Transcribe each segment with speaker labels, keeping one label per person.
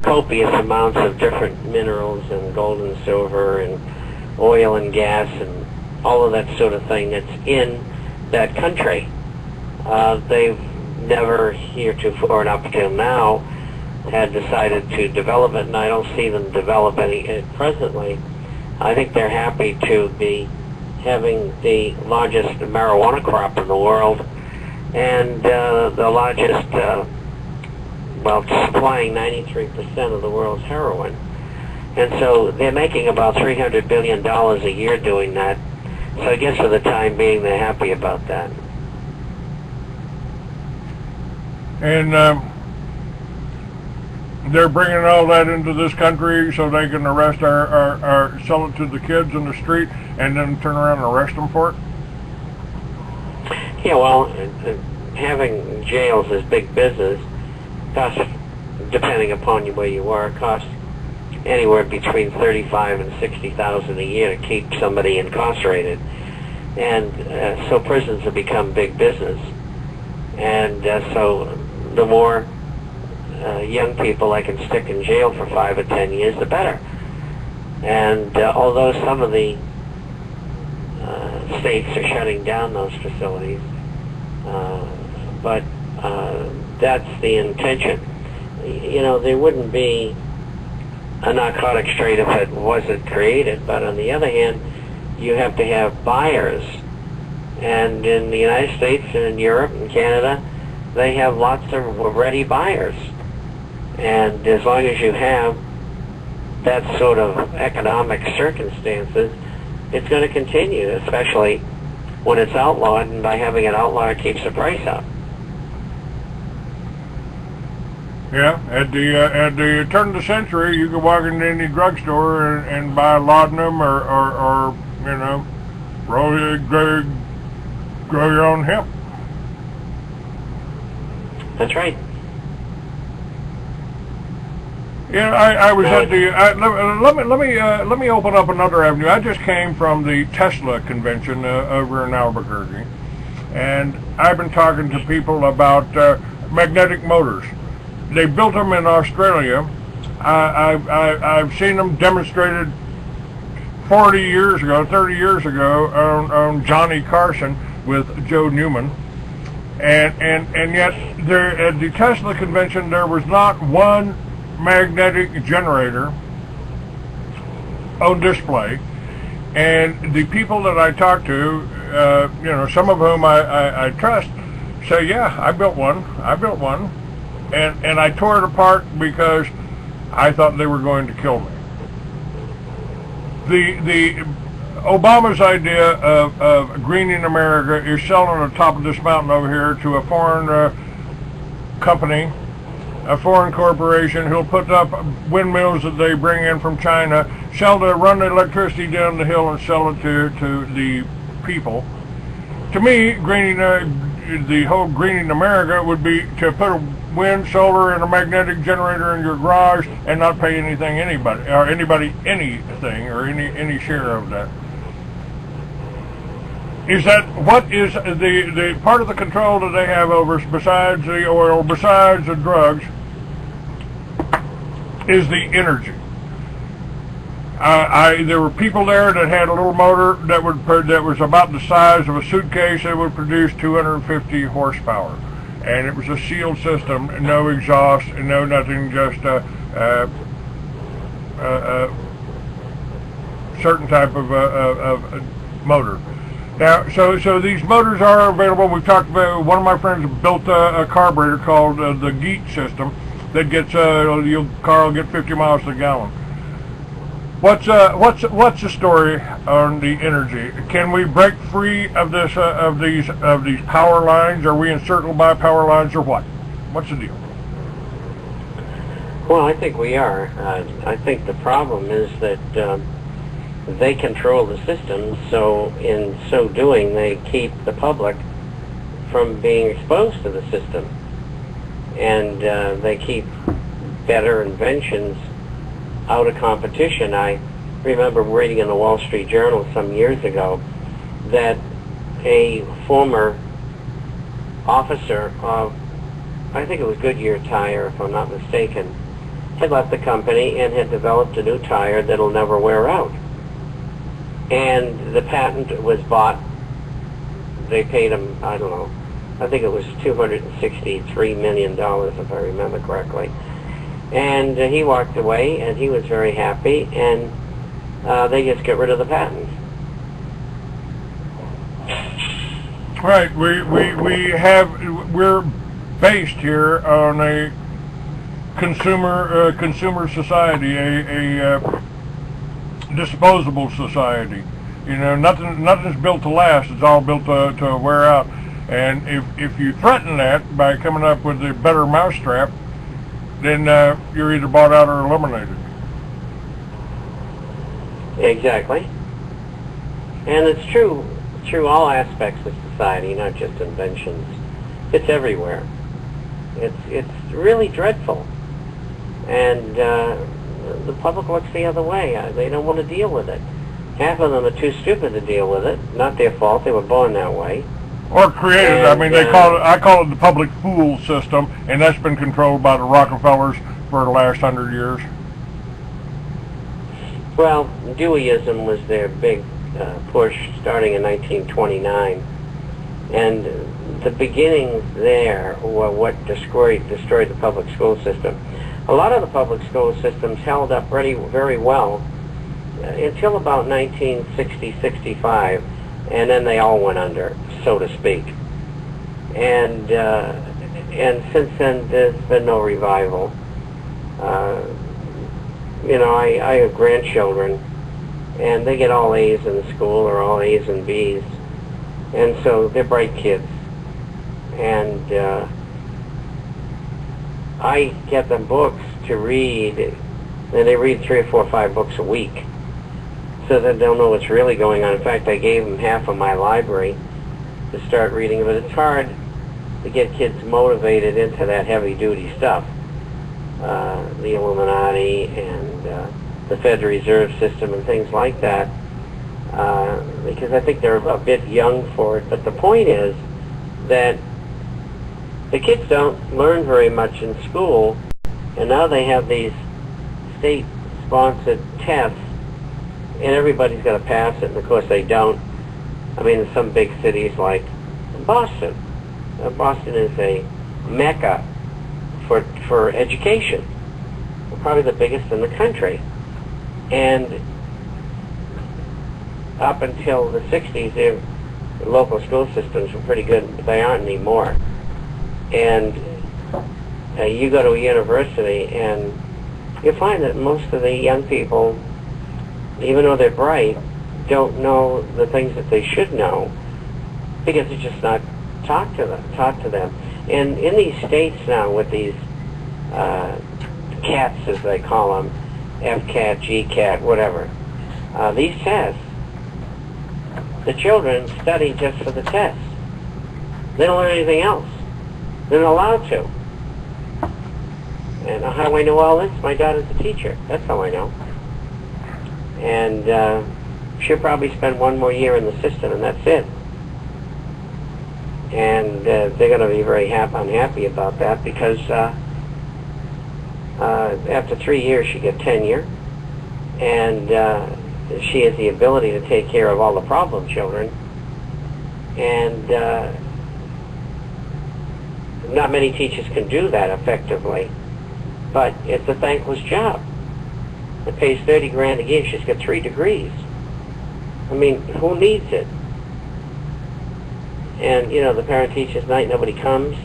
Speaker 1: copious amounts of different minerals and gold and silver and oil and gas and all of that sort of thing that's in that country. They've never heretofore and up till now had decided to develop it, and I don't see them develop any presently. I think they're happy to be having the largest marijuana crop in the world and the largest, supplying 93% of the world's heroin. And so they're making about $300 billion a year doing that. So I guess for the time being, they're happy about that.
Speaker 2: And they're bringing all that into this country so they can arrest sell it to the kids in the street and then turn around and arrest them for it?
Speaker 1: Yeah, well, having jails is big business. Costs, depending upon where you are, costs anywhere between $35,000 and $60,000 a year to keep somebody incarcerated. And so prisons have become big business. And so the more young people I can stick in jail for 5 or 10 years, the better. And although some of the states are shutting down those facilities, but that's the intention. You know, there wouldn't be a narcotics trade if it wasn't created, but on the other hand, you have to have buyers. And in the United States and in Europe and Canada, they have lots of ready buyers. And as long as you have that sort of economic circumstances, it's going to continue, especially when it's outlawed, and by having it outlawed, it keeps the price up.
Speaker 2: Yeah, at the turn of the century, you could walk into any drugstore and buy laudanum or you know, grow your own hemp.
Speaker 1: That's right.
Speaker 2: Yeah, I was at the. Let me open up another avenue. I just came from the Tesla convention over in Albuquerque, and I've been talking to people about magnetic motors. They built them in Australia. I've seen them demonstrated 40 years ago, 30 years ago on Johnny Carson with Joe Newman. And yet there at the Tesla convention there was not one magnetic generator on display. And the people that I talked to, you know, some of whom I trust, say, yeah, I built one. And I tore it apart because I thought they were going to kill me. The Obama's idea of greening America is selling on the top of this mountain over here to a foreign company, a foreign corporation who'll put up windmills that they bring in from China, run the electricity down the hill and sell it to the people. To me, greening the whole greening America would be to put a wind, solar, and a magnetic generator in your garage and not pay anything anything or any share of that. Is that what is the part of the control that they have over us besides the oil, besides the drugs, is the energy? There were people there that had a little motor that was about the size of a suitcase that would produce 250 horsepower, and it was a sealed system, no exhaust, no nothing, just a certain type of motor. Now, so these motors are available. We've talked about, one of my friends built a carburetor called the Geet system that gets your car will get 50 miles to the gallon. What's the story on the energy? Can we break free of this of these power lines? Are we encircled by power lines, or what? What's the deal?
Speaker 1: Well, I think we are. I think the problem is that they control the system, so in so doing, they keep the public from being exposed to the system, and they keep better inventions out of competition. I remember reading in the Wall Street Journal some years ago that a former officer of, I think it was Goodyear Tire, if I'm not mistaken, had left the company and had developed a new tire that'll never wear out. And the patent was bought. They paid him, I don't know, I think it was $263 million, if I remember correctly. And he walked away, and he was very happy, and they just got rid of the patent.
Speaker 2: Right. We're based here on a consumer society, a disposable society. You know, nothing's built to last. It's all built to wear out. And if you threaten that by coming up with a better mousetrap, then you're either bought out or eliminated.
Speaker 1: Exactly. And it's true all aspects of society, not just inventions. It's everywhere. It's really dreadful. And the public looks the other way. They don't want to deal with it. Half of them are too stupid to deal with it. Not their fault. They were born that way.
Speaker 2: Or created. I mean, I call it the public fool system, and that's been controlled by the Rockefellers for the last 100 years.
Speaker 1: Well, Deweyism was their big push starting in 1929. And the beginnings there were what destroyed the public school system. A lot of the public school systems held up very well until about 1960-65, and then they all went under, so to speak. And since then, there's been no revival. You know, I have grandchildren, and they get all A's in the school, or all A's and B's, and so they're bright kids. And I get them books to read, and they read 3 or 4 or 5 books a week, so that they'll know what's really going on. In fact, I gave them half of my library to start reading, but it's hard to get kids motivated into that heavy-duty stuff, the Illuminati and the Federal Reserve System and things like that, because I think they're a bit young for it. But the point is that the kids don't learn very much in school, and now they have these state-sponsored tests, and everybody's got to pass it, and of course they don't. I mean, in some big cities like Boston. Boston is a mecca for education, probably the biggest in the country. And up until the 60s, the local school systems were pretty good, but they aren't anymore. And you go to a university, and you find that most of the young people, even though they're bright, don't know the things that they should know because it's just not taught to them. And in these states now, with these CATs, as they call them, FCAT, GCAT, whatever, these tests, the children study just for the tests. They don't learn anything else. They're not allowed to. And how do I know all this? My daughter's a teacher. That's how I know. And she'll probably spend 1 more year in the system, and that's it. And they're going to be very unhappy about that, because after 3 years she gets tenure, and she has the ability to take care of all the problem children, and not many teachers can do that effectively, but it's a thankless job. It pays $30,000 a year. She's got 3 degrees. I mean, who needs it? And, you know, the parent-teacher's night, nobody comes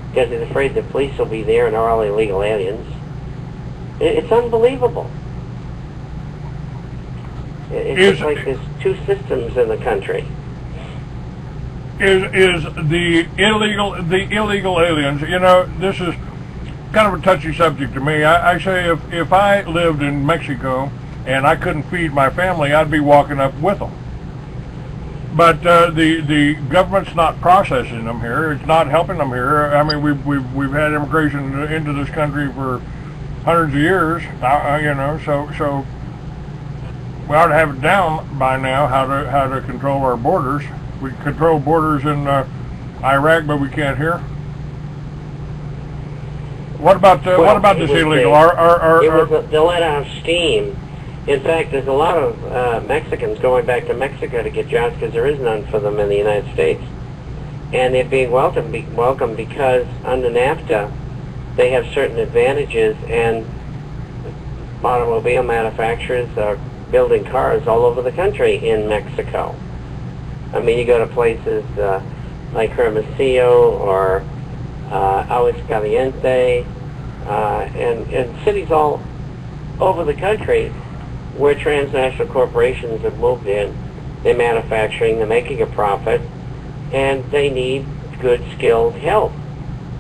Speaker 1: because they're afraid the police will be there and they're all illegal aliens. It's unbelievable. It's just like there's 2 systems in the country.
Speaker 2: Is the illegal aliens, you know, this is kind of a touchy subject to me. I say if I lived in Mexico and I couldn't feed my family, I'd be walking up with them. But the government's not processing them here. It's not helping them here. I mean, we've had immigration into this country for hundreds of years. You know, so we ought to have it down by now how to control our borders. We control borders in Iraq, but we can't here. What about this illegal?
Speaker 1: It was to let out steam. In fact, there's a lot of Mexicans going back to Mexico to get jobs because there is none for them in the United States. And they're being welcomed because under NAFTA, they have certain advantages, and automobile manufacturers are building cars all over the country in Mexico. I mean, you go to places like Hermosillo or Aguascalientes, and cities all over the country where transnational corporations have moved in. They're manufacturing, they're making a profit, and they need good, skilled help.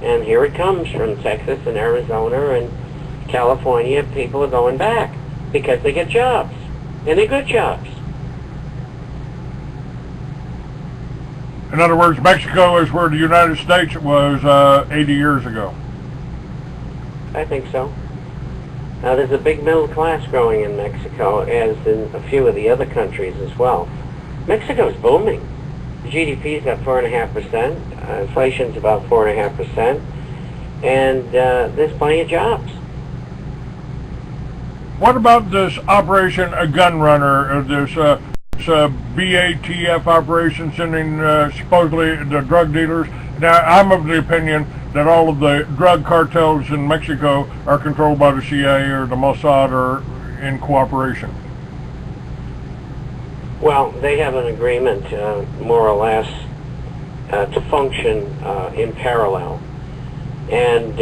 Speaker 1: And here it comes from Texas and Arizona and California. People are going back because they get jobs, and they're good jobs.
Speaker 2: In other words, Mexico is where the United States was 80 years ago.
Speaker 1: I think so. Now, there's a big middle class growing in Mexico, as in a few of the other countries as well. Mexico's booming. The GDP is up 4.5%. Inflation's about 4.5%. And there's plenty of jobs.
Speaker 2: What about this Operation Gun Runner, this BATF operation sending supposedly the drug dealers? Now, I'm of the opinion that all of the drug cartels in Mexico are controlled by the CIA or the Mossad or in cooperation.
Speaker 1: Well, they have an agreement, more or less, to function in parallel. And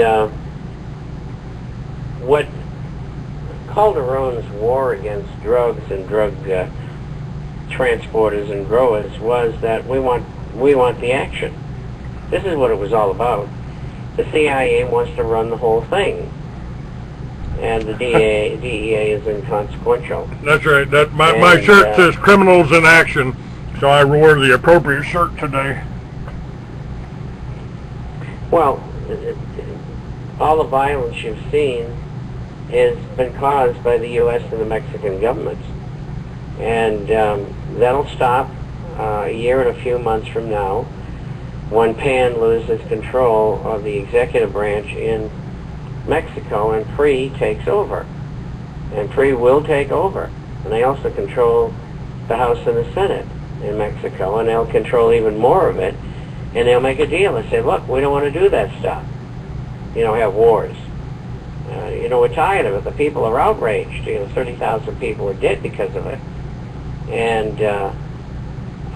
Speaker 1: what Calderon's war against drugs and drug transporters and growers was that we want the action. This is what it was all about. The CIA wants to run the whole thing, and the DEA is inconsequential.
Speaker 2: That's right. My shirt says "Criminals in Action," so I wore the appropriate shirt today.
Speaker 1: Well, all the violence you've seen has been caused by the U.S. and the Mexican governments, and that'll stop a year and a few months from now, when PAN loses control of the executive branch in Mexico and PRI takes over. And PRI will take over. And they also control the House and the Senate in Mexico, and they'll control even more of it. And they'll make a deal and say, look, we don't want to do that stuff. You know, have wars. We're tired of it. The people are outraged. 30,000 people are dead because of it. And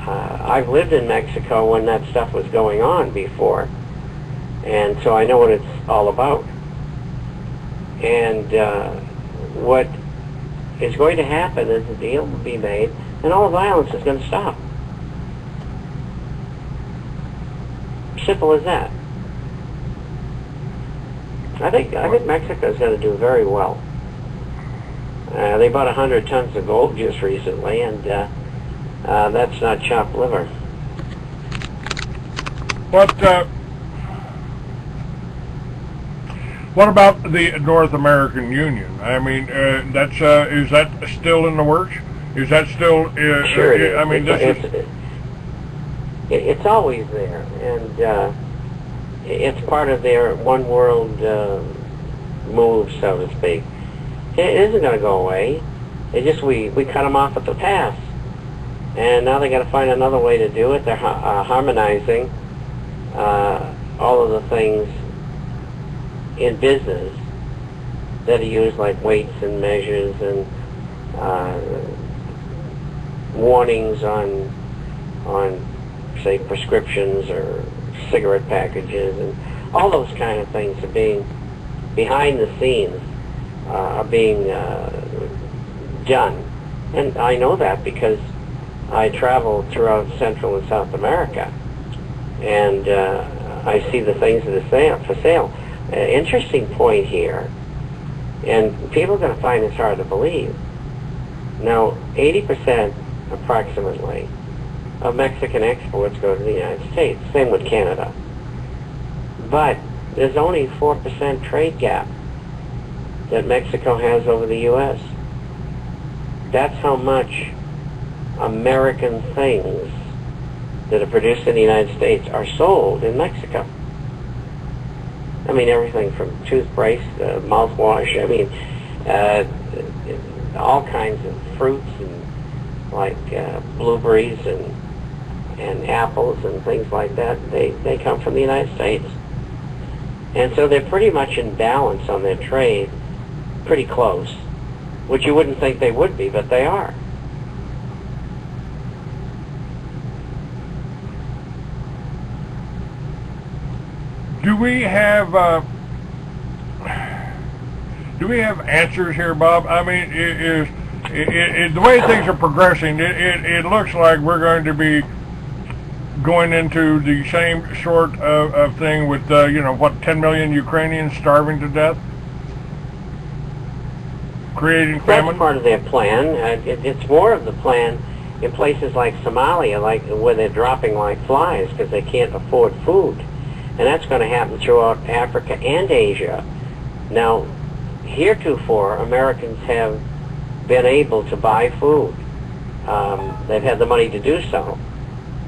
Speaker 1: I've lived in Mexico when that stuff was going on before, and so I know what it's all about. And what is going to happen is a deal will be made, and all violence is going to stop. Simple as that. I think Mexico's going to do very well. They bought 100 tons of gold just recently, and that's not chopped liver.
Speaker 2: What about the North American Union? I mean, is that still in the works? Is that still?
Speaker 1: Sure it is.
Speaker 2: I mean,
Speaker 1: it's always there, and it's part of their one world move, so to speak. It isn't going to go away. It's just we cut them off at the pass. And now they got to find another way to do it. They're harmonizing all of the things in business that are used, like weights and measures and warnings on say prescriptions or cigarette packages, and all those kind of things are being behind the scenes are being done. And I know that because I travel throughout Central and South America, and I see the things that are for sale. Interesting point here, and people are going to find this hard to believe. Now, 80% approximately of Mexican exports go to the United States. Same with Canada. But there's only 4% trade gap that Mexico has over the U.S. That's how much American things that are produced in the United States are sold in Mexico. I mean, everything from toothpaste, mouthwash. I mean, all kinds of fruits and like blueberries and apples and things like that. They come from the United States, and so they're pretty much in balance on their trade, pretty close, which you wouldn't think they would be, but they are.
Speaker 2: Do we have answers here, Bob? I mean, the way things are progressing, it looks like we're going to be going into the same sort of thing with, 10 million Ukrainians starving to death? Creating famine?
Speaker 1: That's part of their plan. It's more of the plan in places like Somalia, where they're dropping like flies because they can't afford food. And that's going to happen throughout Africa and Asia. Now, heretofore, Americans have been able to buy food. They've had the money to do so.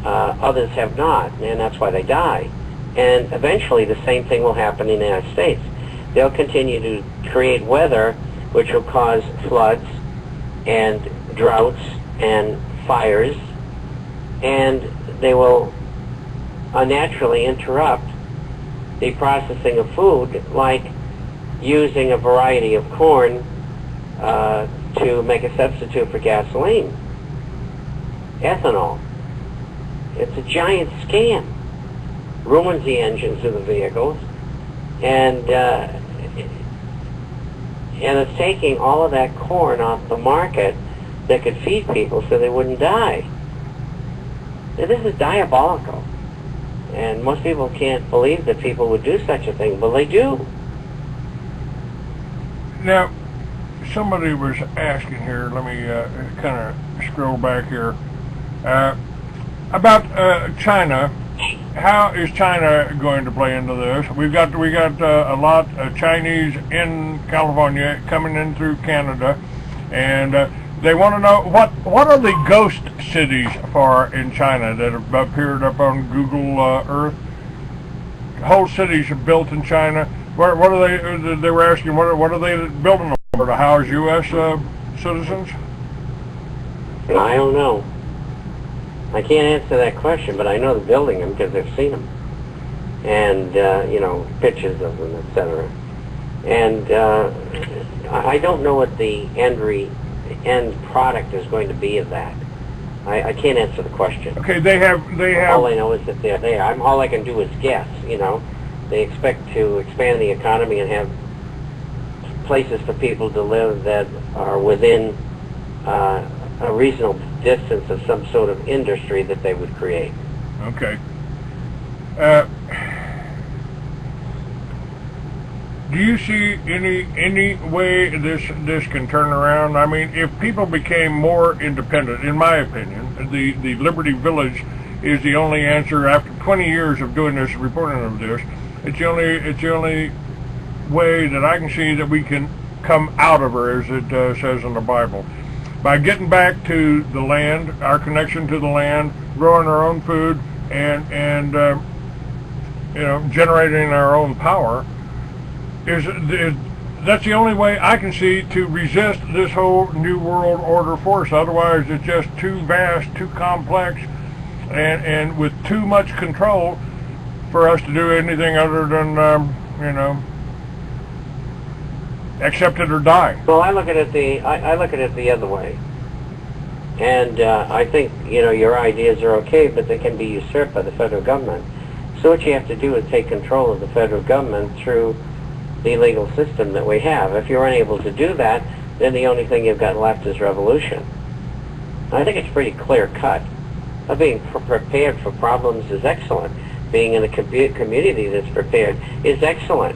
Speaker 1: Others have not, and that's why they die. And eventually the same thing will happen in the United States. They'll continue to create weather which will cause floods and droughts and fires, and they will unnaturally interrupt the processing of food, like using a variety of corn to make a substitute for gasoline. Ethanol. It's a giant scam. Ruins the engines of the vehicles, and it's taking all of that corn off the market that could feed people so they wouldn't die. Now, this is diabolical. And most people can't believe that people would do such a thing, but they do.
Speaker 2: Now, somebody was asking here, let me kind of scroll back here, about China. How is China going to play into this? We got a lot of Chinese in California coming in through Canada, and they want to know what are the ghost cities for in China that have appeared up on Google Earth. Whole cities are built in China. What are they? They were asking what are they building them for, to house U.S. citizens?
Speaker 1: I don't know. I can't answer that question, but I know they're building them because I've seen them, and pictures of them, etc. And I don't know what the end product is going to be of that. I can't answer the question.
Speaker 2: Okay, they have.
Speaker 1: All I know is that they're there. All I can do is guess. They expect to expand the economy and have places for people to live that are within a reasonable distance of some sort of industry that they would create.
Speaker 2: Okay. Do you see any way this can turn around? I mean, if people became more independent, in my opinion, the Liberty Village is the only answer. After 20 years of doing this, reporting of this, it's the only way that I can see that we can come out of her, as it says in the Bible, by getting back to the land, our connection to the land, growing our own food, and generating our own power. That's the only way I can see to resist this whole New World Order force. Otherwise, it's just too vast, too complex, and with too much control for us to do anything other than, accept it or die.
Speaker 1: Well, I look at it the other way, and I think your ideas are okay, but they can be usurped by the federal government. So what you have to do is take control of the federal government through the legal system that we have. If you're unable to do that, then the only thing you've got left is revolution. I think it's pretty clear cut. Being prepared for problems is excellent. Being in a community that's prepared is excellent.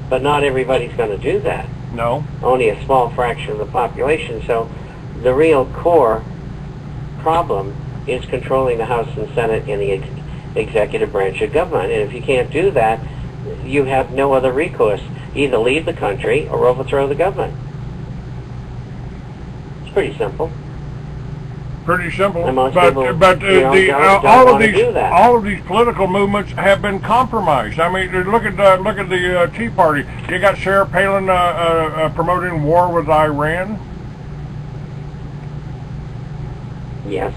Speaker 1: But not everybody's going to do that.
Speaker 2: No.
Speaker 1: Only a small fraction of the population. So the real core problem is controlling the House and Senate and the executive branch of government. And if you can't do that, you have no other recourse. Either leave the country or overthrow the government. It's pretty simple.
Speaker 2: Pretty simple.
Speaker 1: And most
Speaker 2: But
Speaker 1: people,
Speaker 2: but
Speaker 1: don't
Speaker 2: all
Speaker 1: want to do that.
Speaker 2: of these political movements have been compromised. I mean, look at the Tea Party. You got Sarah Palin promoting war with Iran.
Speaker 1: Yes.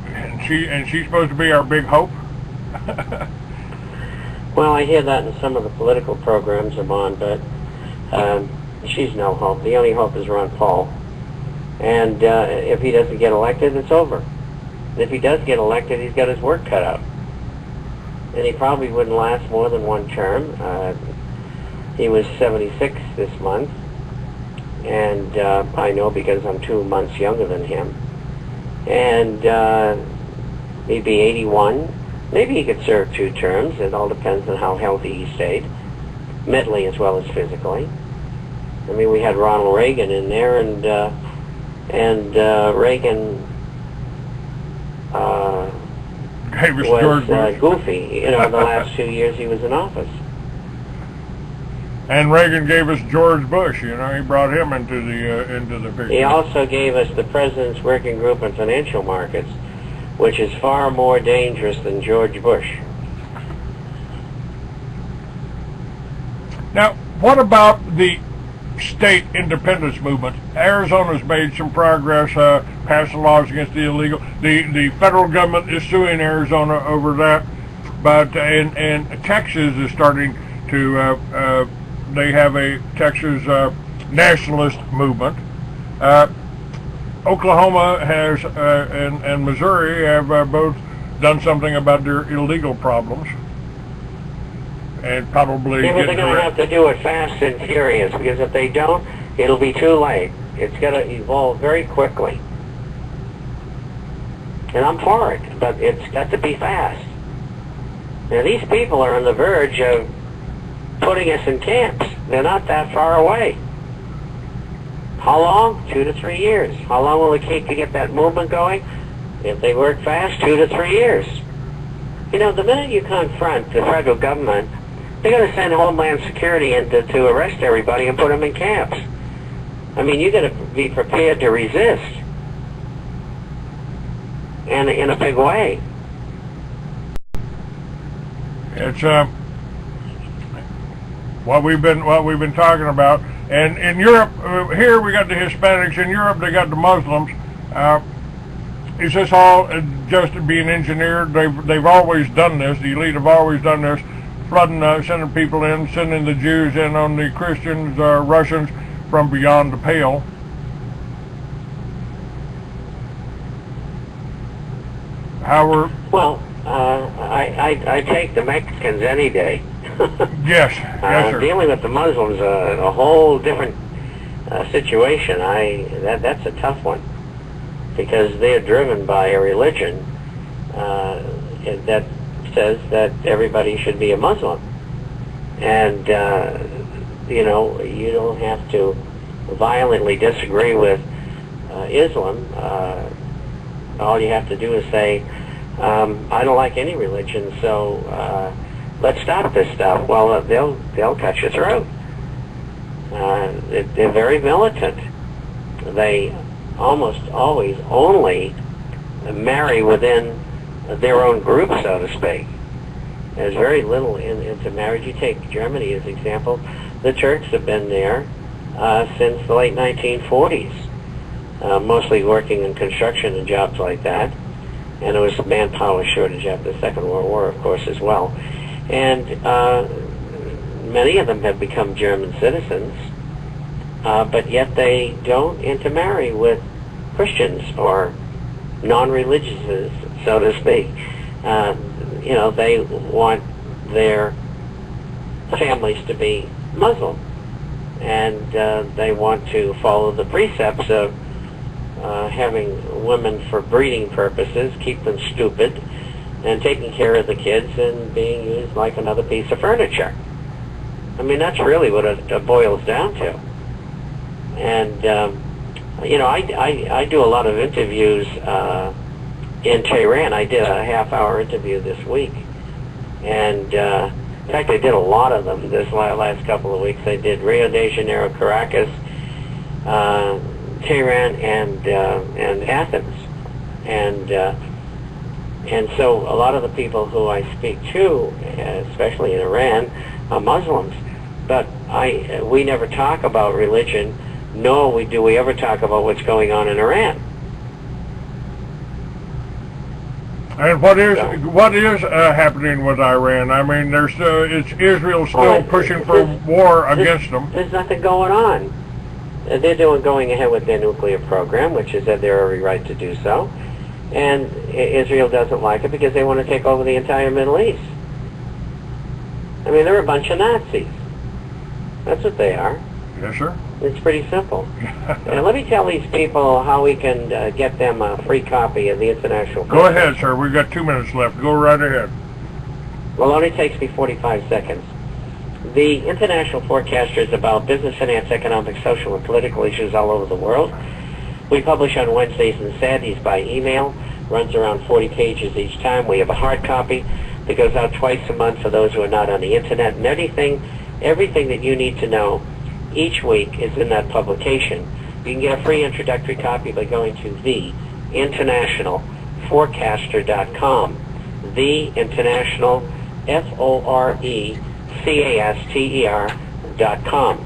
Speaker 2: And she's supposed to be our big hope.
Speaker 1: Well, I hear that in some of the political programs I'm on, but she's no hope. The only hope is Ron Paul. And if he doesn't get elected, it's over. And if he does get elected, he's got his work cut out. And he probably wouldn't last more than one term. He was 76 this month. And I know because I'm 2 months younger than him. And he'd be 81. Maybe he could serve 2 terms. It all depends on how healthy he stayed, mentally as well as physically. I mean, we had Ronald Reagan in there, and Reagan was goofy, the last 2 years he was in office.
Speaker 2: And Reagan gave us George Bush. He brought him into the picture.
Speaker 1: He also gave us the President's Working Group on Financial Markets, which is far more dangerous than George Bush.
Speaker 2: Now, what about the state independence movement? Arizona's made some progress, passing laws against the illegal. The federal government is suing Arizona over that, but and Texas is starting to. They have a Texas nationalist movement. Oklahoma has and Missouri have both done something about their illegal problems, and probably.
Speaker 1: Yeah, but they're going to have to do it fast and furious, because if they don't, it'll be too late. It's going to evolve very quickly, and I'm for it, but it's got to be fast. Now, these people are on the verge of putting us in camps. They're not that far away. How long? 2 to 3 years. How long will it take to get that movement going? If they work fast, 2 to 3 years. The minute you confront the federal government, they're going to send Homeland Security in to arrest everybody and put them in camps. I mean, you got to be prepared to resist, and in a big way.
Speaker 2: It's what we've been talking about. And in Europe, here we got the Hispanics. In Europe, they got the Muslims. Is this all just being engineered? They've always done this. The elite have always done this, flooding, sending people in, sending the Jews in on the Christians, Russians from beyond the pale.
Speaker 1: Well, I take the Mexicans any day.
Speaker 2: Yes, sir.
Speaker 1: Dealing with the Muslims, a whole different situation. That's a tough one, because they're driven by a religion that says that everybody should be a Muslim, and you don't have to violently disagree with Islam. All you have to do is say, I don't like any religion, so let's stop this stuff. Well, they'll cut your throat. They're very militant. They almost always only marry within their own group, so to speak. There's very little into marriage. You take Germany as an example. The Turks have been there since the late 1940s, mostly working in construction and jobs like that. And there was a manpower shortage after the Second World War, of course, as well. And many of them have become German citizens, but yet they don't intermarry with Christians or non-religious, so to speak. They want their families to be Muslim, and they want to follow the precepts of having women for breeding purposes, keep them stupid, and taking care of the kids and being used like another piece of furniture. I mean, that's really what it boils down to. And, I do a lot of interviews in Tehran. I did a half-hour interview this week. And, in fact, I did a lot of them this last couple of weeks. I did Rio de Janeiro, Caracas, Tehran and Athens, and so a lot of the people who I speak to, especially in Iran, are Muslims. But we never talk about religion, nor do we ever talk about what's going on in Iran.
Speaker 2: And what is happening with Iran? I mean, it's Israel still pushing for war against them.
Speaker 1: There's nothing going on. They're going ahead with their nuclear program, which is that they're every right to do so. And Israel doesn't like it because they want to take over the entire Middle East. I mean, they're a bunch of Nazis. That's what they are.
Speaker 2: Yes, sir.
Speaker 1: It's pretty simple. And let me tell these people how we can get them a free copy of the International Forecast.
Speaker 2: Go ahead, sir. We've got 2 minutes left. Go right ahead.
Speaker 1: Well, it only takes me 45 seconds. The International Forecaster is about business, finance, economic, social, and political issues all over the world. We publish on Wednesdays and Saturdays by email. Runs around 40 pages each time. We have a hard copy that goes out twice a month for those who are not on the internet. And everything that you need to know each week is in that publication. You can get a free introductory copy by going to theinternationalforecaster.com. The International, Forecaster.com.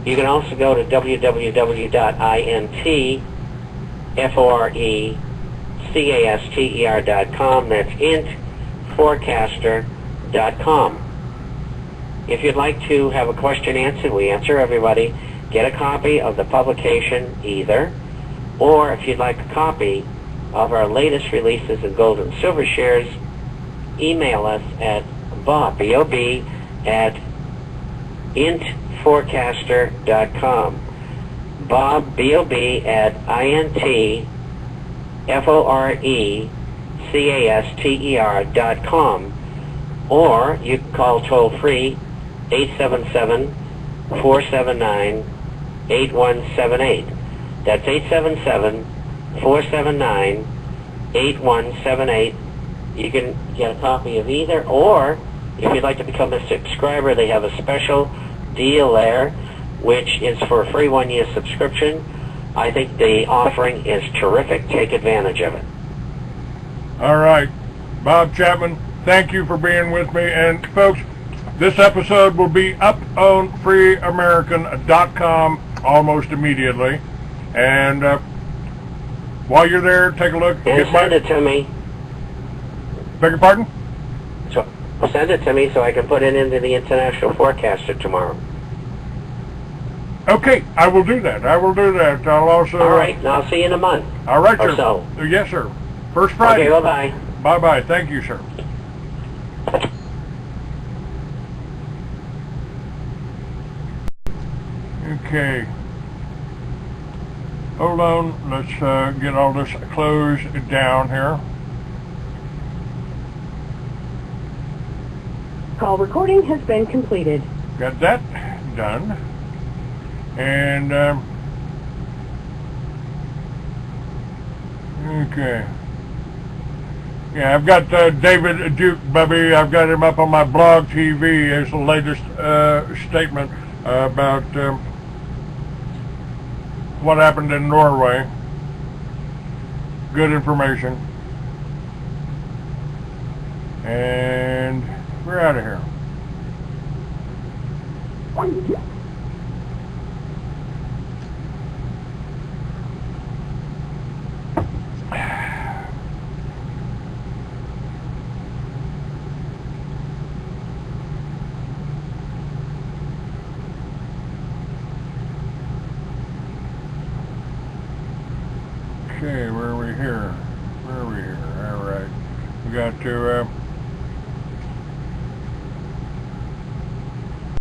Speaker 1: You can also go to www.intforecaster.com. That's intforecaster.com. If you'd like to have a question answered, we answer everybody. Get a copy of the publication either, or if you'd like a copy of our latest releases in gold and silver shares, email us at Bob, B-O-B, at intforecaster.com. Bob, B-O-B, at intforecaster.com. Or you can call toll-free 877-479-8178. That's 877-479-8178. You can get a copy of either, or if you'd like to become a subscriber, they have a special deal there, which is for a free 1-year subscription. I think the offering is terrific. Take advantage of it.
Speaker 2: All right. Bob Chapman, thank you for being with me. And folks, this episode will be up on freeamerican.com almost immediately. And while you're there, take a look.
Speaker 1: And send it to me.
Speaker 2: Beg your pardon?
Speaker 1: So send it to me so I can put it into the International Forecaster tomorrow.
Speaker 2: Okay, I will do that. I'll also...
Speaker 1: All right, and I'll see you in a month.
Speaker 2: All right, sir.
Speaker 1: Or so.
Speaker 2: Yes, sir. First Friday.
Speaker 1: Okay, bye-bye.
Speaker 2: Bye-bye. Thank you, sir. Okay. Hold on. Let's get all this closed down here.
Speaker 3: Call recording has been completed.
Speaker 2: Got that done. And, okay. Yeah, I've got David Duke, Bubby. I've got him up on my blog TV as the latest statement about what happened in Norway. Good information. And we're out of here. Okay, where are we here? All right. We got to